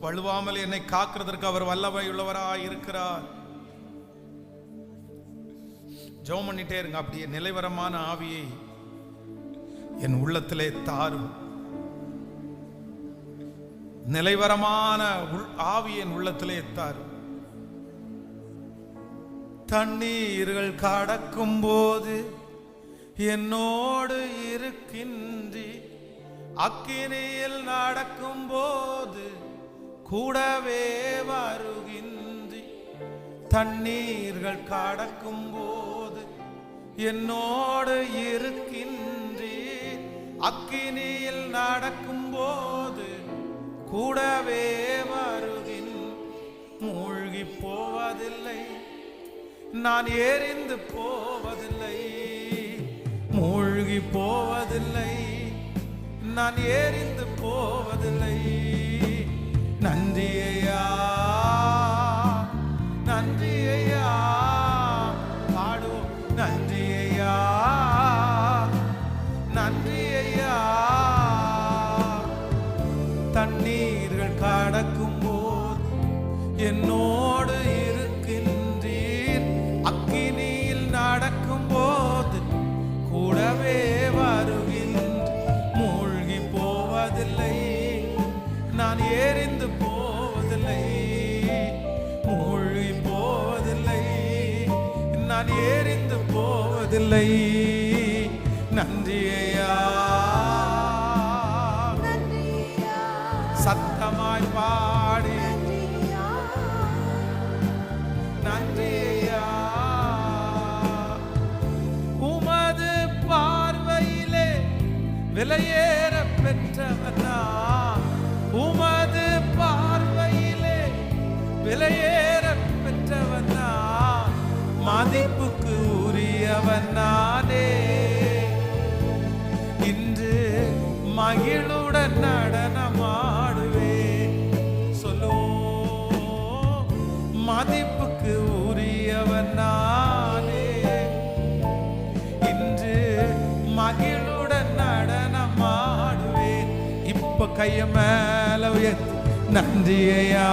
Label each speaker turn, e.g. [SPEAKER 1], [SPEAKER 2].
[SPEAKER 1] வழுவாமல் என்னை காக்கிறதற்கு அவர் வல்லமை உள்ளவராய் இருக்கிறார். ஜெபம் பண்ணிட்டே இருங்க. அப்படியே நிலைவரமான ஆவியை என் உள்ளத்திலே தாரும். நிலைவரமான ஆவி என் உள்ளத்திலே தாரும். தண்ணீர்கள் கடக்கும் போது என்னோடு இருக்கின்றி, அக்கினியில் நடக்கும் போது கூடவே வருகின்றி. தண்ணீர்கள் கடக்கும் போது என்னோடு இருக்கின்றி, அக்கினியில் நடக்கும் போது கூடவே வருகின். மூழ்கி போவதில்லை, நான் எரிந்து போவதில்லை. மூழ்கி போவதில்லை, நான் எரிந்து போவதில்லை. நன்றி ஐயா, நன்றி ஐயா, பாடுவோம். நன்றி ஐயா, நன்றி ஐயா. தண்ணீர்கள் கடக்கும் போது என்னோடு இருக்கின்றீர், அக்கினியில் நடக்கும் போது கூடவே வருகின்ற. மூழ்கி போவதில்லை, நான் எரிந்து போவதில்லை. மூழ்கி போவதில்லை, நான் எரிந்து போவதில்லை. நன்றி ஐயா, சத்தமாய் பாடி நன்றி ஐயா. உமது பார்வையிலே விலையேற பெற்றவனா, உமது பார்வையிலே விலையேற பெற்றவனா, மதிப்புக்கு உரியவன் நானே. இன்று மகிழுடன் நடனமாடுவே. சொல்லோ, மதிப்புக்கு உரியவன் நானே. இன்று மகிழுடன் நடனமாடுவே. இப்ப கைய மேல உயர்த்தி நன்றி ஐயா,